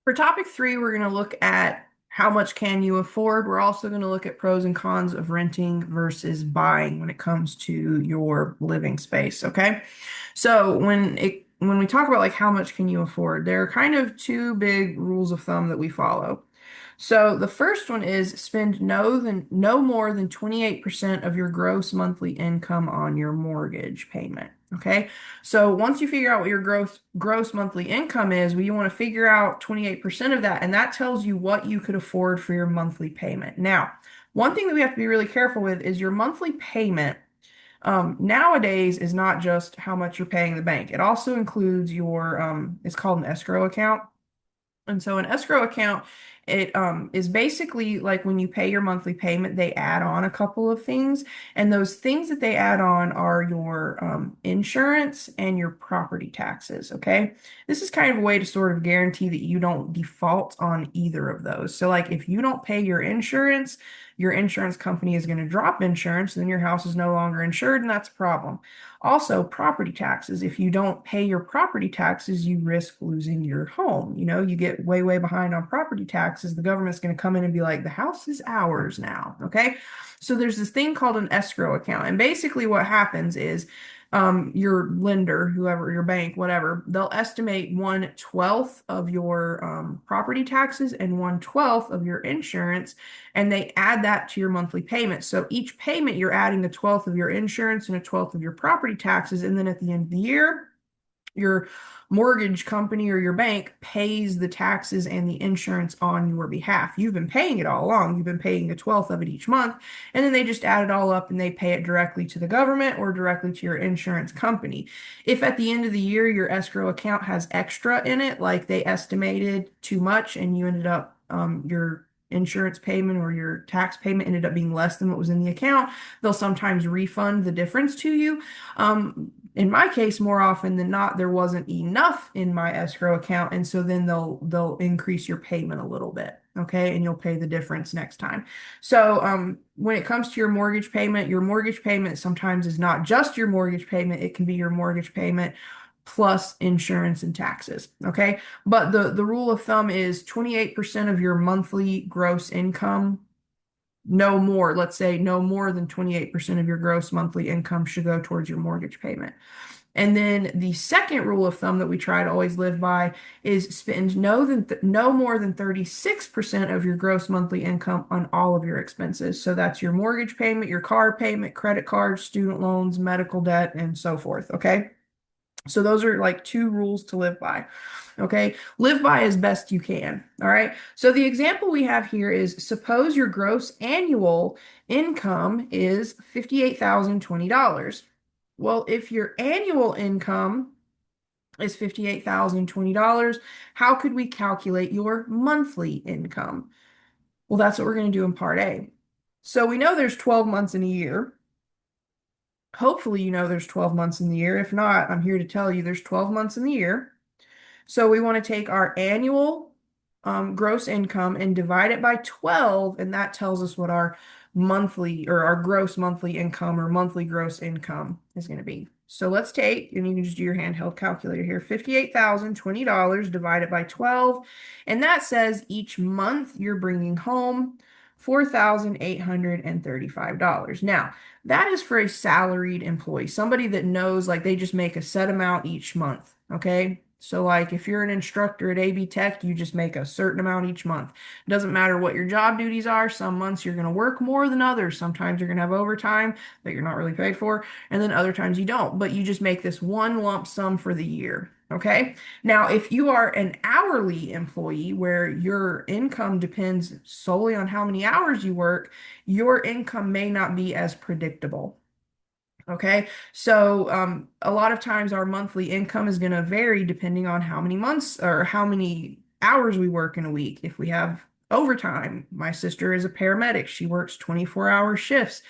For topic three, we're going to look at how much can you afford. We're also going to look at pros and cons of renting versus buying when it comes to your living space. Okay. So when we talk about like how much can you afford, there are kind of two big rules of thumb that we follow. So the first one is spend no more than 28% of your gross monthly income on your mortgage payment. Okay. So once you figure out what your gross monthly income is, well, you want to figure out 28% of that, and that tells you what you could afford for your monthly payment. Now, one thing that we have to be really careful with is your monthly payment. Nowadays is not just how much you're paying the bank. It also includes your it's called an escrow account. And so an escrow account, it is basically like when you pay your monthly payment, they add on a couple of things. And those things that they add on are your insurance and your property taxes. Okay. This is kind of a way to sort of guarantee that you don't default on either of those. So, like, if you don't pay your insurance company is going to drop insurance, then your house is no longer insured, and that's a problem. Also, property taxes. If you don't pay your property taxes, you risk losing your home. You get way, way behind on property taxes. The government's going to come in and be like, the house is ours now. Okay. So there's this thing called an escrow account. And basically, what happens is your lender, whoever, your bank, whatever, they'll estimate 1/12 of your property taxes and 1/12 of your insurance, and they add that to your monthly payment. So each payment, you're adding a 12th of your insurance and a 12th of your property taxes. And then at the end of the year, your mortgage company or your bank pays the taxes and the insurance on your behalf. You've been paying it all along. You've been paying a 12th of it each month, and then they just add it all up and they pay it directly to the government or directly to your insurance company. If at the end of the year your escrow account has extra in it, like they estimated too much and you ended up your insurance payment or your tax payment ended up being less than what was in the account, they'll sometimes refund the difference to you. In my case, more often than not, there wasn't enough in my escrow account, and so then they'll increase your payment a little bit, okay, and you'll pay the difference next time. So when it comes to your mortgage payment sometimes is not just your mortgage payment; it can be your mortgage payment plus insurance and taxes, okay? But the rule of thumb is 28% of your monthly gross income, no more, let's say no more than 28% of your gross monthly income should go towards your mortgage payment. And then the second rule of thumb that we try to always live by is spend no more than 36% of your gross monthly income on all of your expenses. So that's your mortgage payment, your car payment, credit cards, student loans, medical debt, and so forth. Okay. So those are like two rules to live by. Okay. Live by as best you can. All right. So the example we have here is suppose your gross annual income is $58,020. Well, if your annual income is $58,020, how could we calculate your monthly income? Well, that's what we're going to do in part A. So we know there's 12 months in a year. Hopefully, you know there's 12 months in the year. If not, I'm here to tell you there's 12 months in the year. So we want to take our annual gross income and divide it by 12, and that tells us what our monthly or our gross monthly income or monthly gross income is going to be. So let's take, and you can just do your handheld calculator here, $58,020 divided by 12, and that says each month you're bringing home $4,835. Now, that is for a salaried employee, somebody that knows like they just make a set amount each month, okay? So like if you're an instructor at AB Tech, you just make a certain amount each month. It doesn't matter what your job duties are. Some months you're going to work more than others. Sometimes you're going to have overtime that you're not really paid for, and then other times you don't, but you just make this one lump sum for the year. Okay. Now, if you are an hourly employee where your income depends solely on how many hours you work, your income may not be as predictable. Okay, so a lot of times our monthly income is going to vary depending on how many months or how many hours we work in a week. If we have overtime, my sister is a paramedic. She works 24-hour shifts.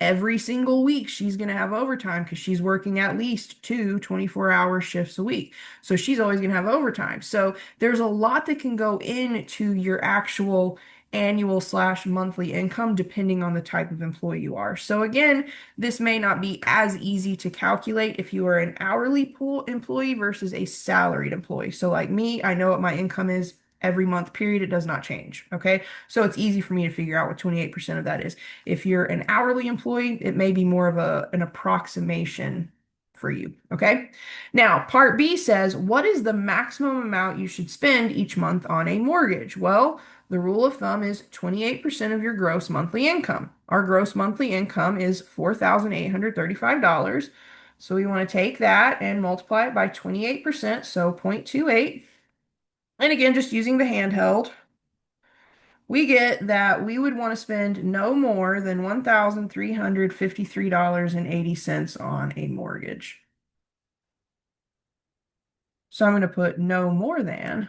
Every single week, she's going to have overtime because she's working at least two 24-hour shifts a week. So she's always going to have overtime. So there's a lot that can go into your actual annual/monthly income depending on the type of employee you are. So again, this may not be as easy to calculate if you are an hourly pool employee versus a salaried employee. So like me, I know what my income is every month period. It does not change. Okay. So it's easy for me to figure out what 28% of that is. If you're an hourly employee, it may be more of an approximation for you. Okay. Now, part B says, what is the maximum amount you should spend each month on a mortgage? Well, the rule of thumb is 28% of your gross monthly income. Our gross monthly income is $4,835. So we want to take that and multiply it by 28%, so 0.28. And again, just using the handheld, we get that we would want to spend no more than $1,353.80 on a mortgage. So I'm going to put no more than.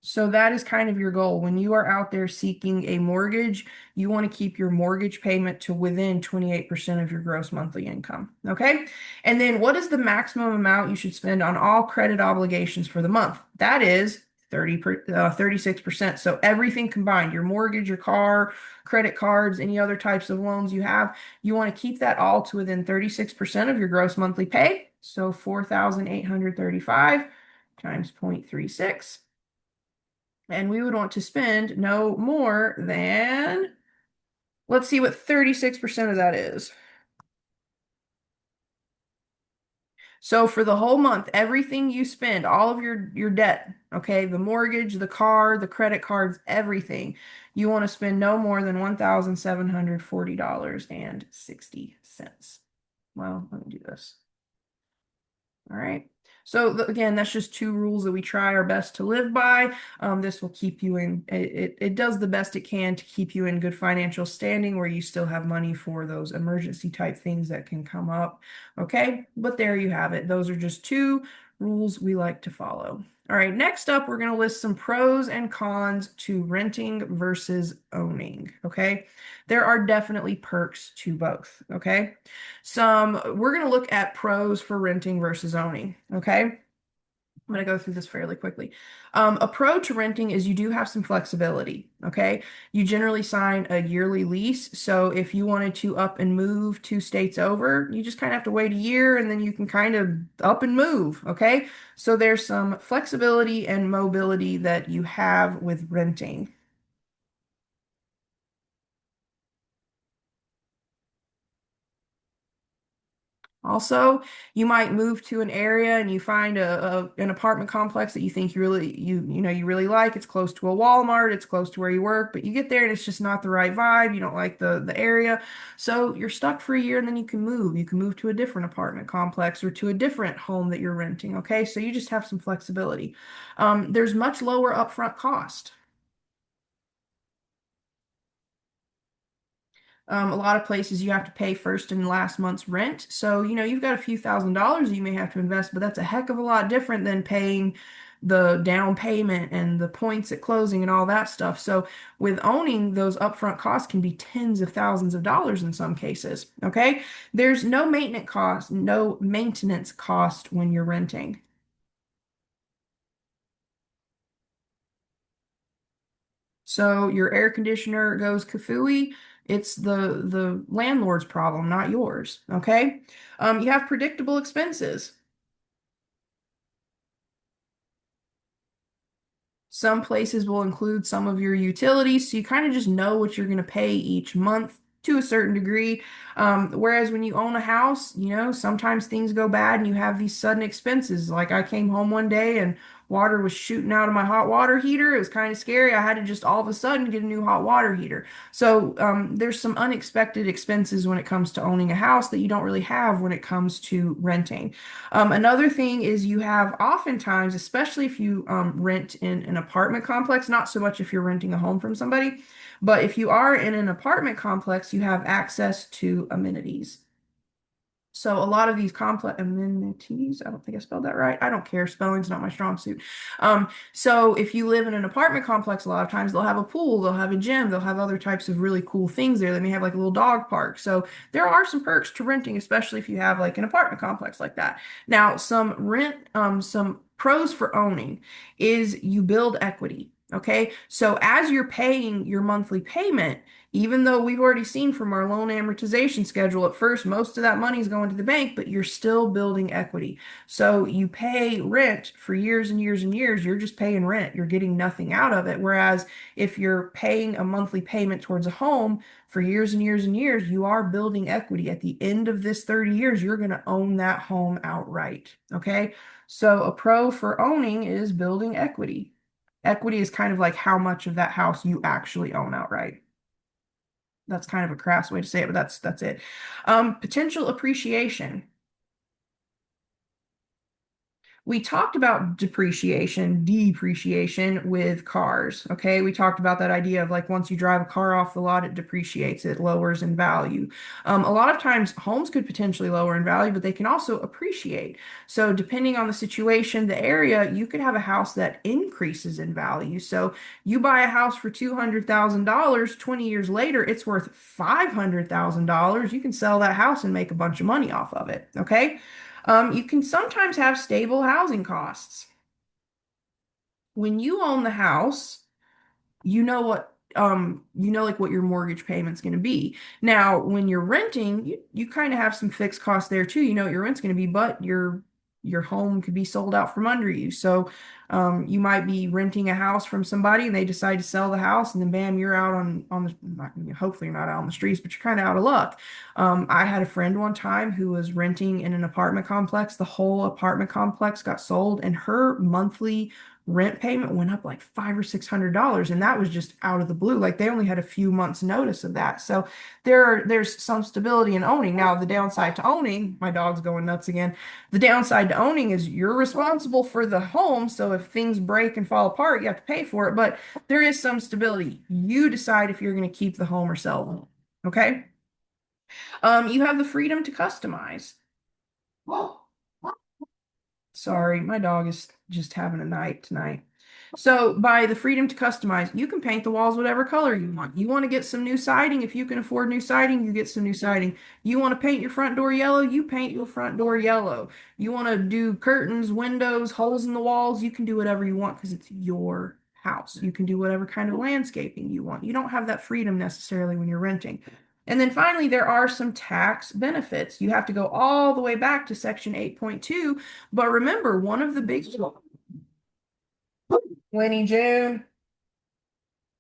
So that is kind of your goal. When you are out there seeking a mortgage, you want to keep your mortgage payment to within 28% of your gross monthly income. Okay. And then what is the maximum amount you should spend on all credit obligations for the month? That is 36%. So everything combined, your mortgage, your car, credit cards, any other types of loans you have, you want to keep that all to within 36% of your gross monthly pay. So 4,835 times 0.36. And we would want to spend no more than, let's see what 36% of that is. So for the whole month, everything you spend, all of your debt, okay, the mortgage, the car, the credit cards, everything, you want to spend no more than $1,740.60. Well, let me do this. All right. So again, that's just two rules that we try our best to live by. This will keep you in, it does the best it can to keep you in good financial standing where you still have money for those emergency type things that can come up. Okay, but there you have it. Those are just two rules we like to follow. All right, next up, we're going to list some pros and cons to renting versus owning. Okay, there are definitely perks to both. Okay. We're going to look at pros for renting versus owning. Okay. I'm going to go through this fairly quickly. A pro to renting is you do have some flexibility. Okay. You generally sign a yearly lease. So if you wanted to up and move 2 states over, you just kind of have to wait a year and then you can kind of up and move. Okay. So there's some flexibility and mobility that you have with renting. Also, you might move to an area and you find an apartment complex that you think you really like. It's close to a Walmart, it's close to where you work, but you get there and it's just not the right vibe. You don't like the area. So you're stuck for a year and then you can move. You can move to a different apartment complex or to a different home that you're renting. Okay, so you just have some flexibility. There's much lower upfront cost. A lot of places you have to pay first and last month's rent. So, you've got a few $1,000s you may have to invest, but that's a heck of a lot different than paying the down payment and the points at closing and all that stuff. So, with owning, those upfront costs can be tens of thousands of dollars in some cases. Okay. There's no maintenance cost when you're renting. So your air conditioner goes kafooey, it's the landlord's problem, not yours. Okay. You have predictable expenses. Some places will include some of your utilities, so you kind of just know what you're going to pay each month to a certain degree. Whereas when you own a house, sometimes things go bad and you have these sudden expenses. Like I came home one day and water was shooting out of my hot water heater. It was kind of scary. I had to just all of a sudden get a new hot water heater. So there's some unexpected expenses when it comes to owning a house that you don't really have when it comes to renting. Another thing is you have oftentimes, especially if you rent in an apartment complex, not so much if you're renting a home from somebody, but if you are in an apartment complex, you have access to amenities. So a lot of these complex amenities, I don't think I spelled that right. I don't care. Spelling's not my strong suit. So if you live in an apartment complex, a lot of times they'll have a pool, they'll have a gym, they'll have other types of really cool things there. They may have like a little dog park. So there are some perks to renting, especially if you have like an apartment complex like that. Now, some pros for owning is you build equity. Okay, so as you're paying your monthly payment, even though we've already seen from our loan amortization schedule, at first most of that money is going to the bank, but you're still building equity. So you pay rent for years and years and years, you're just paying rent. You're getting nothing out of it. Whereas if you're paying a monthly payment towards a home for years and years and years, you are building equity. At the end of this 30 years, you're going to own that home outright. Okay, so a pro for owning is building equity. Equity is kind of like how much of that house you actually own outright. That's kind of a crass way to say it, but that's it. Potential appreciation. We talked about depreciation with cars. Okay. We talked about that idea of like once you drive a car off the lot, it depreciates, it lowers in value. A lot of times homes could potentially lower in value, but they can also appreciate. So, depending on the situation, the area, you could have a house that increases in value. So, you buy a house for $200,000, 20 years later, it's worth $500,000. You can sell that house and make a bunch of money off of it. Okay. You can sometimes have stable housing costs. When you own the house, you know like what your mortgage payment's going to be. Now, when you're renting, you kind of have some fixed costs there too. You know what your rent's going to be, but your home could be sold out from under you. So you might be renting a house from somebody and they decide to sell the house and then bam, you're out on the hopefully you're not out on the streets, but you're kind of out of luck. I had a friend one time who was renting in an apartment complex. The whole apartment complex got sold and her monthly rent payment went up like $500 or $600, and that was just out of the blue. Like they only had a few months notice of that. So there's some stability in owning. Now, the downside to owning, my dog's going nuts again. The downside to owning is you're responsible for the home. So if things break and fall apart, you have to pay for it. But there is some stability. You decide if you're going to keep the home or sell the home. Okay. You have the freedom to customize. Sorry, my dog is just having a night tonight. So, by the freedom to customize, you can paint the walls whatever color you want. You want to get some new siding, if you can afford new siding, you get some new siding. You want to paint your front door yellow, you paint your front door yellow. You want to do curtains, windows, holes in the walls, you can do whatever you want because it's your house. You can do whatever kind of landscaping you want. You don't have that freedom necessarily when you're renting. And then finally, there are some tax benefits. You have to go all the way back to Section 8.2. But remember, one of the big Winnie June,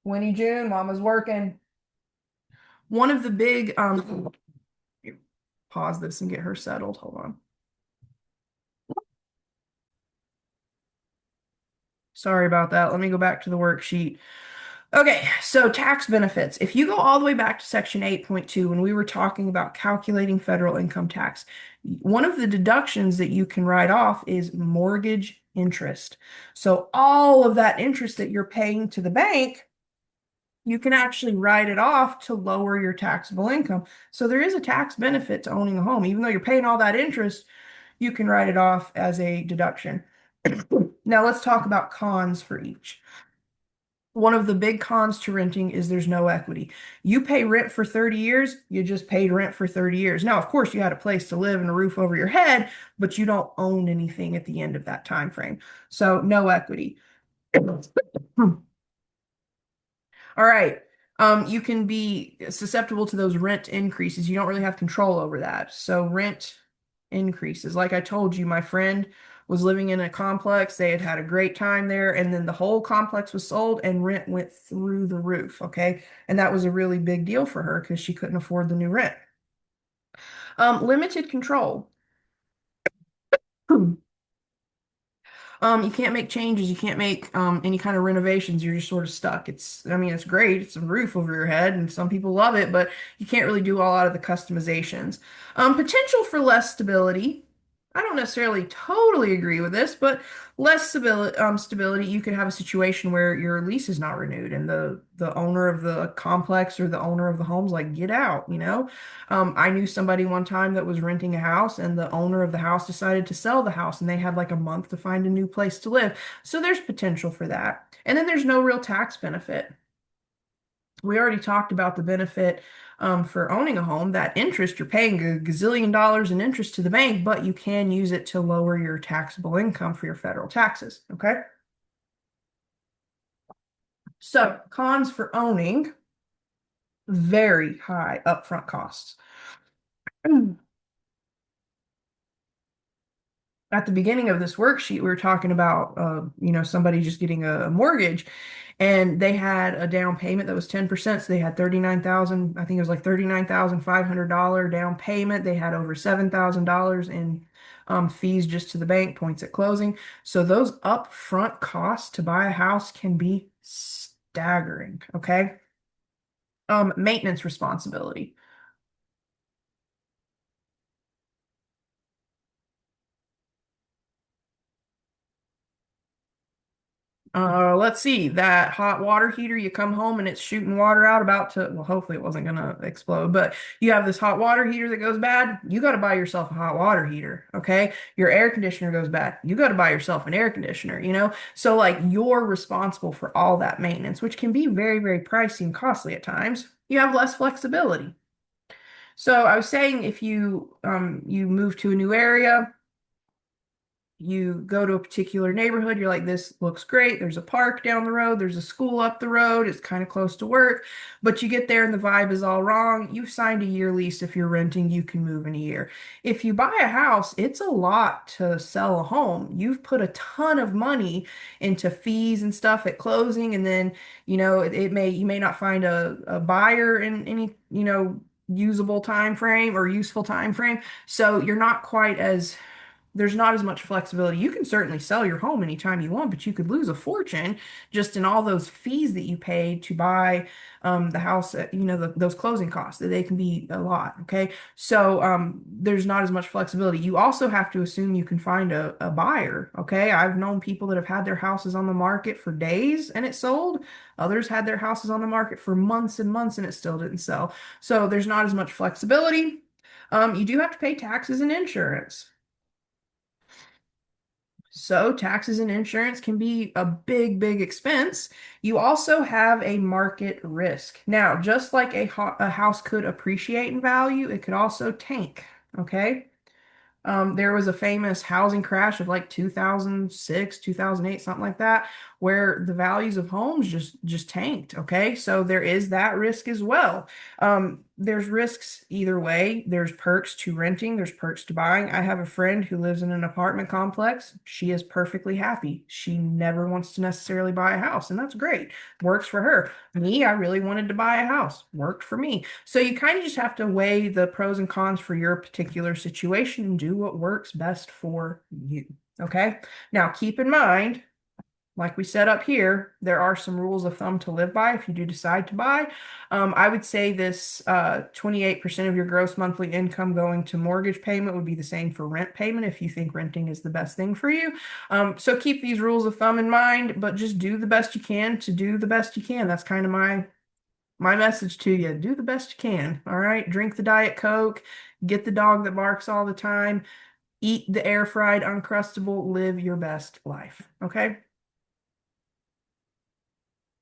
Winnie June, Mama's working. One of the big pause this and get her settled. Hold on. Sorry about that. Let me go back to the worksheet. Okay, so tax benefits. If you go all the way back to Section 8.2, when we were talking about calculating federal income tax, one of the deductions that you can write off is mortgage interest. So all of that interest that you're paying to the bank, you can actually write it off to lower your taxable income. So there is a tax benefit to owning a home. Even though you're paying all that interest, you can write it off as a deduction. Now let's talk about cons for each. One of the big cons to renting is there's no equity. You pay rent for 30 years, you just paid rent for 30 years. Now, of course, you had a place to live and a roof over your head, but you don't own anything at the end of that time frame. So, no equity. All right. You can be susceptible to those rent increases. You don't really have control over that. So rent increases. Like I told you, my friend was living in a complex. They had had a great time there, and then the whole complex was sold and rent went through the roof. Okay. And that was a really big deal for her because she couldn't afford the new rent. Limited control. You can't make changes. You can't make any kind of renovations. You're just sort of stuck. I mean, it's great. It's a roof over your head, and some people love it, but you can't really do a lot of the customizations. Potential for less stability. I don't necessarily totally agree with this, but less stability. You could have a situation where your lease is not renewed, and the owner of the complex or the owner of the home's like, get out, you know? I knew somebody one time that was renting a house, and the owner of the house decided to sell the house, and they had like a month to find a new place to live. So there's potential for that. And then there's no real tax benefit. We already talked about the benefit for owning a home. That interest, you're paying a gazillion dollars in interest to the bank, but you can use it to lower your taxable income for your federal taxes. Okay. So, cons for owning, very high upfront costs. At the beginning of this worksheet, we were talking about, somebody just getting a mortgage, and they had a down payment that was 10%. So they had 39,000, I think it was like $39,500 down payment. They had over $7,000 in fees just to the bank, points at closing. So those upfront costs to buy a house can be staggering. Okay. Maintenance responsibility. Let's see, that hot water heater, you come home and it's shooting water out about to, well, hopefully it wasn't gonna explode, but you have this hot water heater that goes bad, you got to buy yourself a hot water heater, okay? Your air conditioner goes bad, you got to buy yourself an air conditioner, you know? So like you're responsible for all that maintenance, which can be very, very pricey and costly at times. You have less flexibility. So I was saying if you move to a new area, you go to a particular neighborhood, you're like, this looks great. There's a park down the road, there's a school up the road, it's kind of close to work, but you get there and the vibe is all wrong. You've signed a year lease. If you're renting, you can move in a year. If you buy a house, it's a lot to sell a home. You've put a ton of money into fees and stuff at closing, and then, you may not find a buyer in any, usable time frame or useful time frame. So you're not quite as there's not as much flexibility. You can certainly sell your home anytime you want, but you could lose a fortune just in all those fees that you paid to buy the house, those closing costs. They can be a lot. Okay. So there's not as much flexibility. You also have to assume you can find a buyer. Okay. I've known people that have had their houses on the market for days and it sold. Others had their houses on the market for months and months and it still didn't sell. So there's not as much flexibility. You do have to pay taxes and insurance. So taxes and insurance can be a big, big expense. You also have a market risk. Now, just like a house could appreciate in value, it could also tank. Okay. There was a famous housing crash of like 2006, 2008, something like that, where the values of homes just tanked. Okay, so there is that risk as well. There's risks either way. There's perks to renting, there's perks to buying. I have a friend who lives in an apartment complex. She is perfectly happy. She never wants to necessarily buy a house, and that's great. Works for her. Me, I really wanted to buy a house. Worked for me. So you kind of just have to weigh the pros and cons for your particular situation and do what works best for you. Okay. Now keep in mind, like we said up here, there are some rules of thumb to live by if you do decide to buy. I would say this 28% of your gross monthly income going to mortgage payment would be the same for rent payment if you think renting is the best thing for you. So keep these rules of thumb in mind, but just do the best you can to do the best you can. That's kind of my message to you. Do the best you can. All right. Drink the Diet Coke, get the dog that barks all the time, eat the air fried Uncrustable, live your best life. Okay.